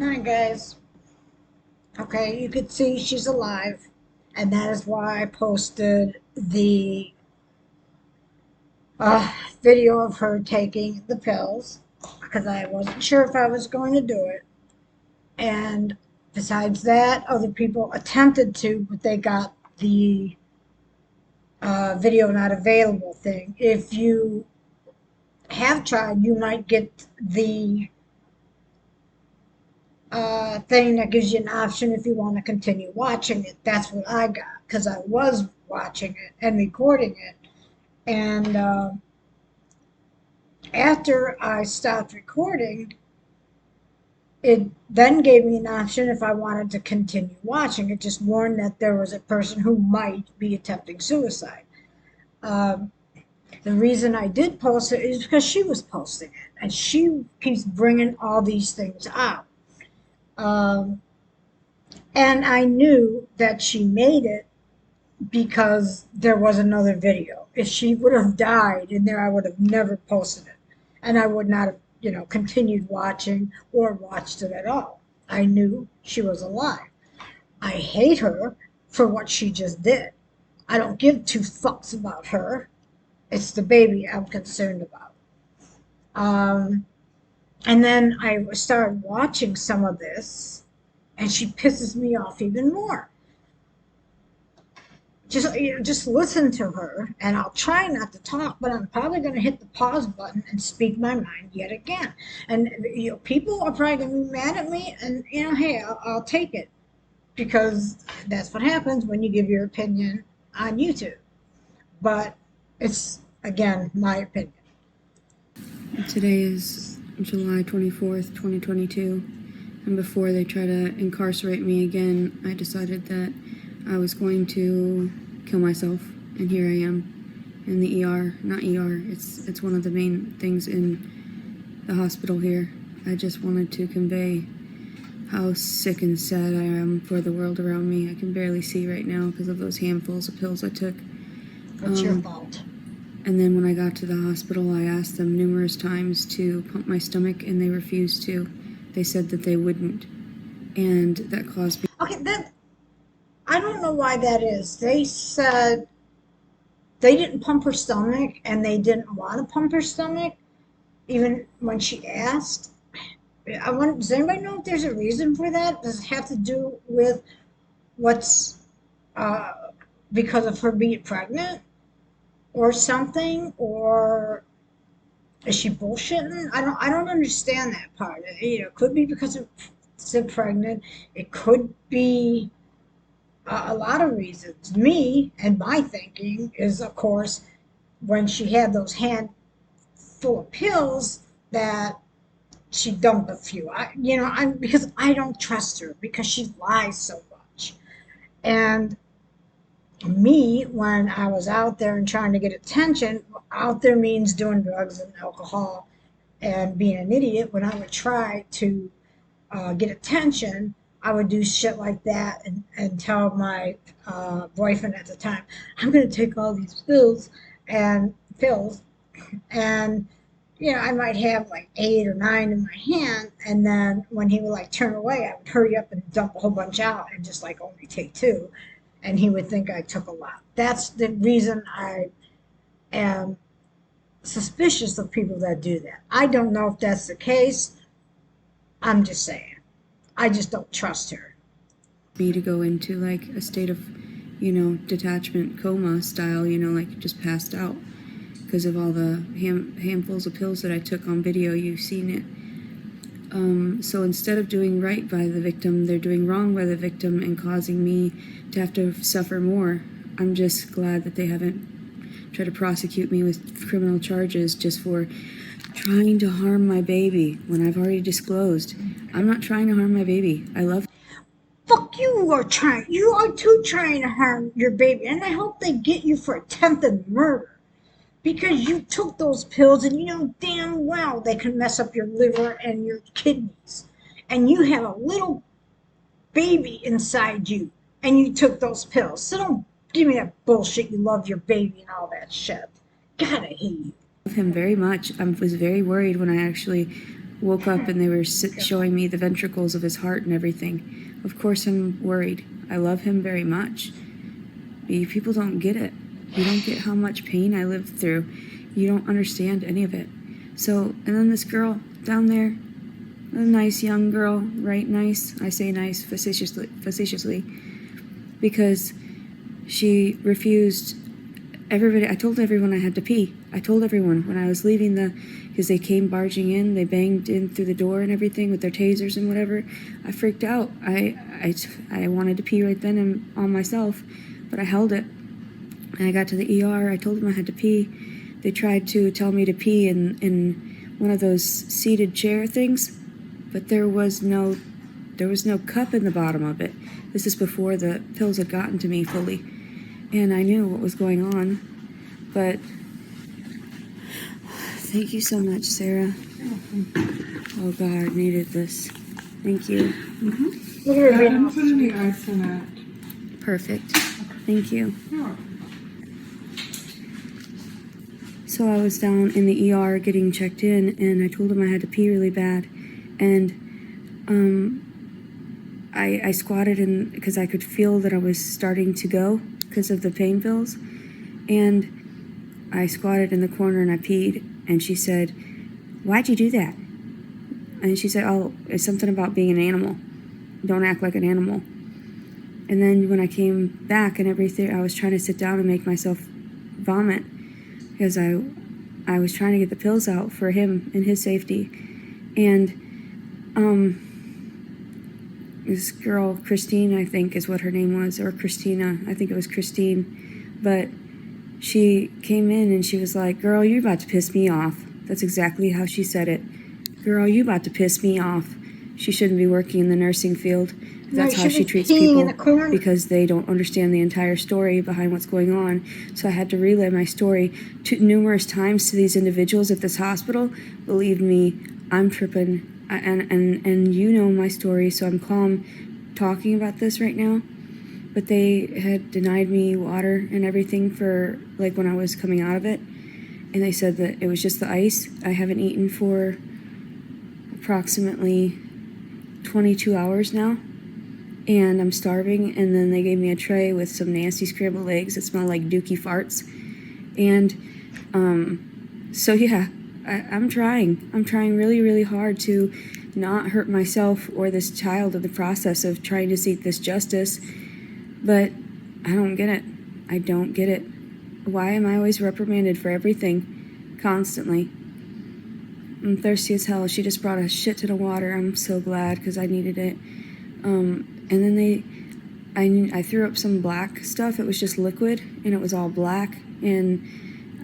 Hi guys. Okay, you could see she's alive, and that is why I posted the uh, video of her taking the pills because I wasn't sure if I was going to do it. And besides that, other people attempted to, but they got the video not available thing. If you have tried, you might get the thing that gives you an option if you want to continue watching it. That's what I got because I was watching it and recording it. And after I stopped recording, it then gave me an option if I wanted to continue watching. It just warned that there was a person who might be attempting suicide. Um, the reason I did post it is because she was posting it, and she keeps bringing all these things out. Um, and I knew that she made it because there was another video. If she would have died in there, I would have never posted it. And I would not have, continued watching or watched it at all. I knew she was alive. I hate her for what she just did. I don't give two fucks about her. It's the baby I'm concerned about. Um, and then I started watching some of this, and she pisses me off even more. Just listen to her, and I'll try not to talk, but I'm probably going to hit the pause button and speak my mind yet again. And people are probably going to be mad at me, and hey, I'll take it because that's what happens when you give your opinion on YouTube. But it's again my opinion. Today is July 24th, 2022, and before they try to incarcerate me again, I decided that I was going to kill myself, and here I am in the ER. Not ER, it's one of the main things in the hospital here. I just wanted to convey how sick and sad I am for the world around me. I can barely see right now because of those handfuls of pills I took. What's your fault? And then when I got to the hospital, I asked them numerous times to pump my stomach, and they refused to. They said that they wouldn't, and that caused me. Okay, that I don't know why that is. They said they didn't pump her stomach, and they didn't want to pump her stomach, even when she asked. Does anybody know if there's a reason for that? Does it have to do with what's uh, because of her being pregnant or something, or is she bullshitting? I don't understand that part. It could be because of she's pregnant. It could be a lot of reasons. Me and my thinking is, of course, when she had those hand full of pills that she dumped a few. I'm because I don't trust her because she lies so much. And me, when I was out there and trying to get attention, out there means doing drugs and alcohol and being an idiot. When I would try to get attention, I would do shit like that and tell my boyfriend at the time, I'm going to take all these pills, and I might have like 8 or 9 in my hand, and then when he would like turn away, I would hurry up and dump a whole bunch out and just like only take two, and he would think I took a lot. That's the reason I am suspicious of people that do that. I don't know if that's the case. I'm just saying. I just don't trust her. Me to go into like a state of, detachment coma style, like just passed out because of all the handfuls of pills that I took on video. You've seen it. So instead of doing right by the victim, they're doing wrong by the victim and causing me to have to suffer more. I'm just glad that they haven't tried to prosecute me with criminal charges just for trying to harm my baby when I've already disclosed. I'm not trying to harm my baby. I love. Fuck you are too trying to harm your baby, and I hope they get you for attempted murder. Because you took those pills and you know damn well they can mess up your liver and your kidneys. And you have a little baby inside you and you took those pills. So don't give me that bullshit you love your baby and all that shit. God, I hate you. Him very much. I was very worried when I actually woke up and they were showing me the ventricles of his heart and everything. Of course I'm worried. I love him very much. But you people don't get it. You don't get how much pain I lived through. You don't understand any of it. So, and then this girl down there, a nice young girl, right? Nice. I say nice facetiously, because she refused everybody. I told everyone I had to pee. I told everyone when I was leaving because they came barging in, they banged in through the door and everything with their tasers and whatever. I freaked out. I wanted to pee right then and on myself, but I held it. And I got to the ER. I told them I had to pee. They tried to tell me to pee in one of those seated chair things, but there was no cup in the bottom of it. This is before the pills had gotten to me fully, and I knew what was going on. But thank you so much, Sarah. Oh God, I needed this. Thank you. Look at her I being didn't put any ice in it. Perfect. Thank you. You're welcome. So I was down in the ER getting checked in, and I told him I had to pee really bad, and I squatted in because I could feel that I was starting to go because of the pain pills, and I squatted in the corner and I peed, and she said, "Why'd you do that?" And she said, "Oh, it's something about being an animal. Don't act like an animal." And then when I came back and everything, I was trying to sit down and make myself vomit because I was trying to get the pills out for him and his safety. And this girl, Christine, I think is what her name was, or Christina, I think it was Christine, but she came in and she was like, "Girl, you're about to piss me off." That's exactly how she said it. "Girl, you about to piss me off." She shouldn't be working in the nursing field. That's how she treats people, because they don't understand the entire story behind what's going on. So I had to relay my story numerous times to these individuals at this hospital. Believe me, I'm tripping, and you know my story, so I'm calm talking about this right now. But they had denied me water and everything for like when I was coming out of it, and they said that it was just the ice. I haven't eaten for approximately 22 hours now, and I'm starving. And then they gave me a tray with some nasty scrambled eggs that smell like dookie farts. And so yeah, I'm trying really, really hard to not hurt myself or this child in the process of trying to seek this justice. But I don't get it. I don't get it. Why am I always reprimanded for everything constantly? I'm thirsty as hell. She just brought a shit ton of water. I'm so glad because I needed it. And then I threw up some black stuff. It was just liquid and it was all black, and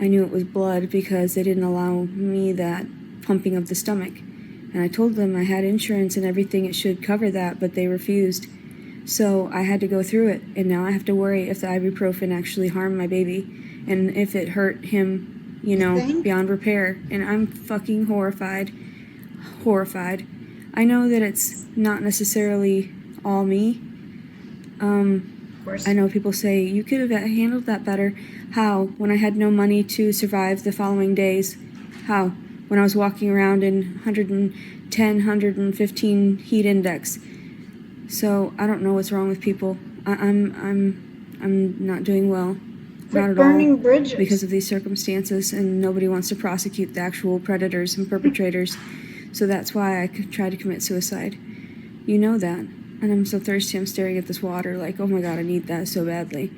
I knew it was blood because they didn't allow me that pumping of the stomach. And I told them I had insurance and everything, it should cover that, but they refused. So I had to go through it, and now I have to worry if the ibuprofen actually harmed my baby and if it hurt him, beyond repair. And I'm fucking horrified. I know that it's not necessarily all me. I know people say, you could have handled that better. How? When I had no money to survive the following days? How? When I was walking around in 110, 115 heat index. So I don't know what's wrong with people. I'm not doing well. Not at all. bridges. Because of these circumstances, and nobody wants to prosecute the actual predators and perpetrators. So that's why I try to commit suicide. You know that. And I'm so thirsty, I'm staring at this water like, oh my God, I need that so badly.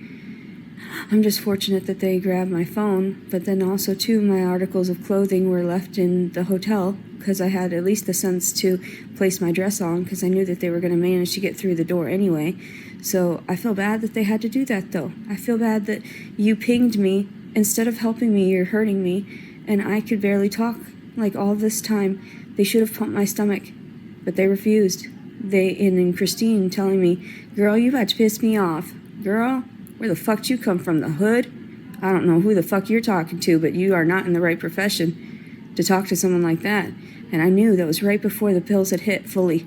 I'm just fortunate that they grabbed my phone, but then also too, my articles of clothing were left in the hotel because I had at least the sense to place my dress on because I knew that they were going to manage to get through the door anyway. So I feel bad that they had to do that though. I feel bad that you pinged me. Instead of helping me, you're hurting me, and I could barely talk like all this time. They should have pumped my stomach, but they refused. And Christine telling me, "Girl, you about to piss me off. Girl, where the fuck did you come from, the hood? I don't know who the fuck you're talking to, but you are not in the right profession to talk to someone like that." And I knew that was right before the pills had hit fully.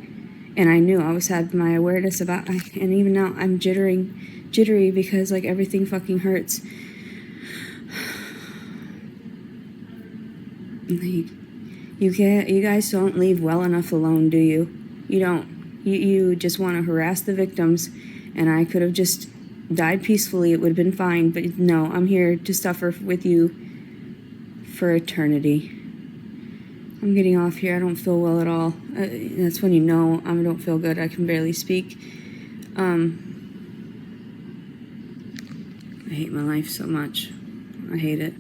And I knew I had my awareness about, and even now I'm jittery because like everything fucking hurts. You guys don't leave well enough alone, do you? You don't. You just want to harass the victims, and I could have just died peacefully. It would have been fine, but no, I'm here to suffer with you for eternity. I'm getting off here. I don't feel well at all. That's when you know I don't feel good. I can barely speak. I hate my life so much. I hate it.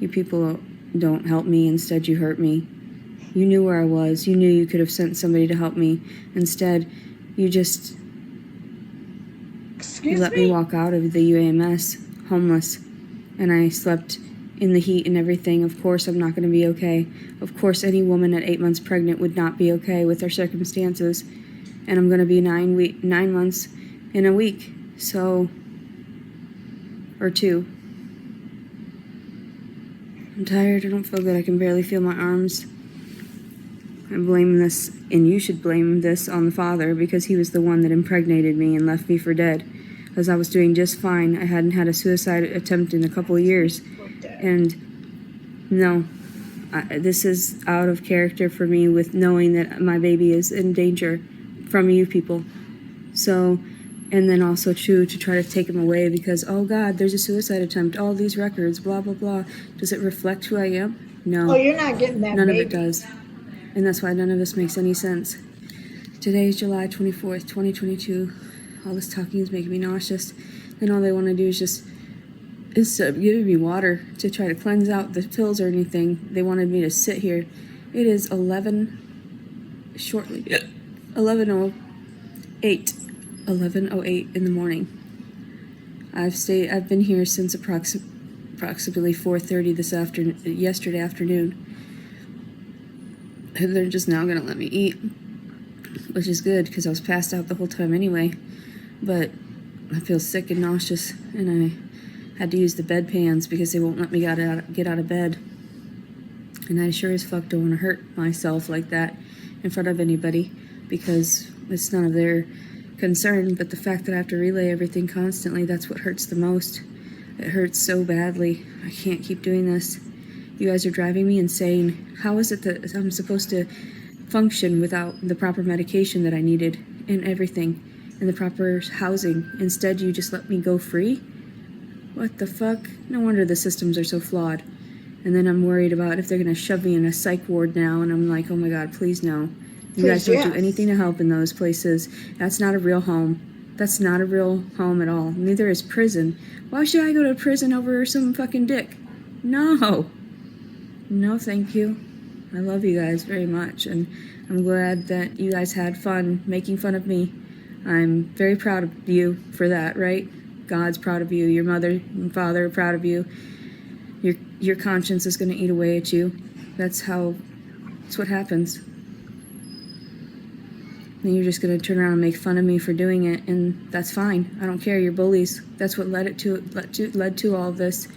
You people don't help me. Instead, you hurt me. You knew where I was. You knew you could have sent somebody to help me. Instead, you just let me walk out of the UAMS homeless. And I slept in the heat and everything. Of course I'm not going to be okay. Of course any woman at 8 months pregnant would not be okay with their circumstances. And I'm going to be 9 months in a week. So, or 2. I'm tired. I don't feel good. I can barely feel my arms. I blame this, and you should blame this on the father, because he was the one that impregnated me and left me for dead. Because I was doing just fine. I hadn't had a suicide attempt in a couple of years. And no, this is out of character for me, with knowing that my baby is in danger from you people. So, and then also to try to take him away because, oh God, there's a suicide attempt, all these records, blah, blah, blah. Does it reflect who I am? No. Oh, you're not getting that None baby. of it does. And that's why none of this makes any sense. Today is July 24th, 2022. All this talking is making me nauseous. And all they want to do is just, instead of giving me water to try to cleanse out the pills or anything, they wanted me to sit here. It is 11:08 in the morning. I've been here since approximately 4:30 yesterday afternoon. And they're just now gonna let me eat, which is good because I was passed out the whole time anyway. But I feel sick and nauseous, and I had to use the bedpans because they won't let me get out of bed. And I sure as fuck don't want to hurt myself like that in front of anybody, because it's none of their concern. But the fact that I have to relay everything constantly, that's what hurts the most. It hurts so badly. I can't keep doing this. You guys are driving me insane. How is it that I'm supposed to function without the proper medication that I needed and everything and the proper housing? Instead, you just let me go free? What the fuck? No wonder the systems are so flawed. And then I'm worried about if they're going to shove me in a psych ward now, and I'm like, oh my God, please no. You guys don't do anything to help in those places. That's not a real home. That's not a real home at all. Neither is prison. Why should I go to prison over some fucking dick? No. No, thank you. I love you guys very much, and I'm glad that you guys had fun making fun of me. I'm very proud of you for that, right? God's proud of you. Your mother and father are proud of you. Your conscience is going to eat away at you. That's what happens. And you're just going to turn around and make fun of me for doing it, and that's fine. I don't care. You're bullies. That's what led to all of this.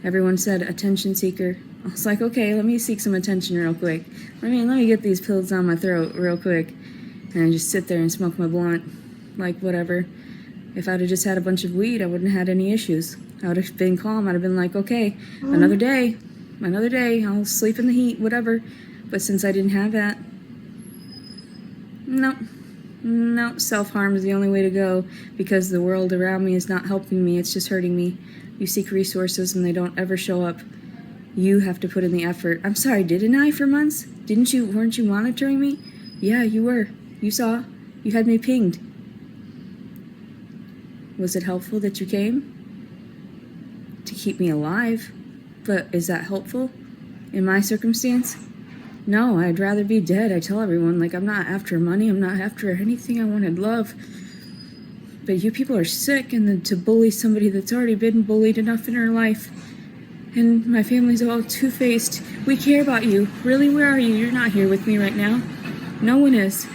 Everyone said attention seeker. I was like, okay, let me seek some attention real quick. Let me get these pills down my throat real quick. And I just sit there and smoke my blunt. Like, whatever. If I'd have just had a bunch of weed, I wouldn't have had any issues. I would have been calm. I'd have been like, okay, another day. I'll sleep in the heat, whatever. But since I didn't have that, no, self-harm is the only way to go, because the world around me is not helping me. It's just hurting me. You seek resources and they don't ever show up. You have to put in the effort. I'm sorry, didn't I for months? Weren't you monitoring me? Yeah, you were. You saw. You had me pinged. Was it helpful that you came? To keep me alive. But is that helpful? In my circumstance? No, I'd rather be dead. I tell everyone, like, I'm not after money. I'm not after anything. I wanted love. But you people are sick, and then to bully somebody that's already been bullied enough in her life. And my family's all two-faced. We care about you. Really, where are you? You're not here with me right now. No one is.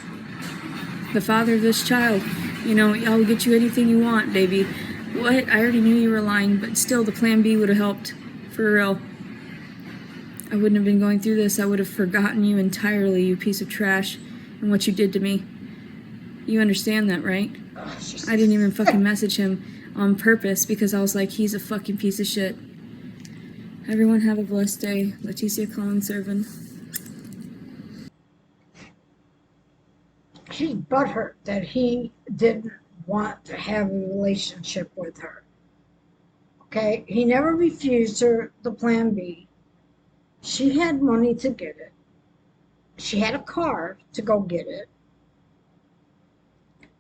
The father of this child. You know, I'll get you anything you want, baby. What? I already knew you were lying, but still, the plan B would have helped. For real. I wouldn't have been going through this. I would have forgotten you entirely, you piece of trash, and what you did to me. You understand that, right? I didn't even fucking message him on purpose because I was like, he's a fucking piece of shit. Everyone have a blessed day. Leticia calling servant. she's butthurt that he didn't want to have a relationship with her. Okay, he never refused her the plan B. She had money to get it. She had a car to go get it.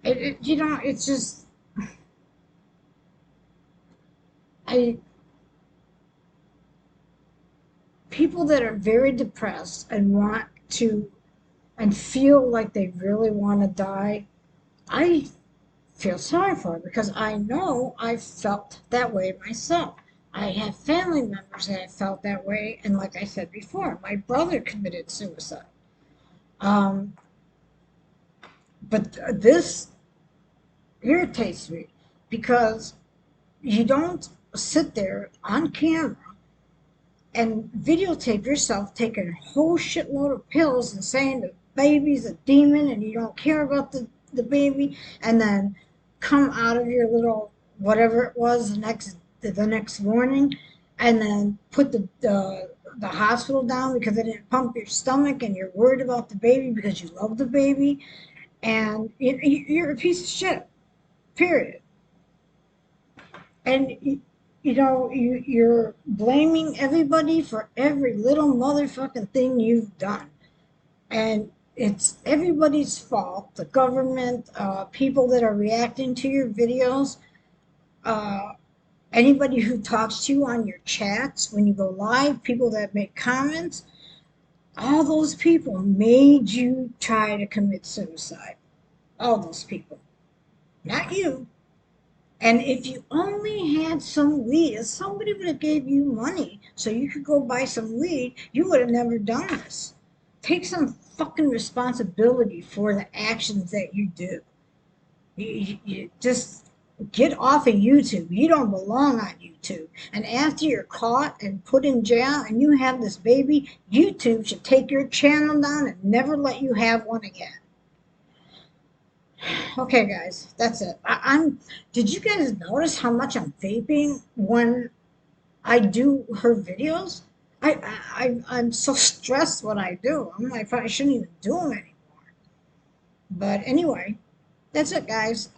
It's just I people that are very depressed and want to and feel like they really want to die. I feel sorry for her because I know I felt that way myself. I have family members that have felt that way, and like I said before, my brother committed suicide. Um, but this irritates me because you don't sit there on camera and videotape yourself taking a whole shitload of pills and saying the baby's a demon and you don't care about the baby, and then come out of your little whatever it was the next morning and then put the hospital down because they didn't pump your stomach and you're worried about the baby because you love the baby, and you're a piece of shit, period. And you're blaming everybody for every little motherfucking thing you've done, and it's everybody's fault. The government, people that are reacting to your videos, uh, anybody who talks to you on your chats when you go live, people that make comments, all those people made you try to commit suicide. All those people, not you. And if you only had some weed, if somebody would have gave you money so you could go buy some weed, you would have never done this. Take some fucking responsibility for the actions that you do. You just get off of YouTube. You don't belong on YouTube. And after you're caught and put in jail and you have this baby, YouTube should take your channel down and never let you have one again. Okay, guys, that's it. I'm. Did you guys notice how much I'm vaping when I do her videos? I'm so stressed when I do. I'm like, I shouldn't even do them anymore. But anyway, that's it, guys.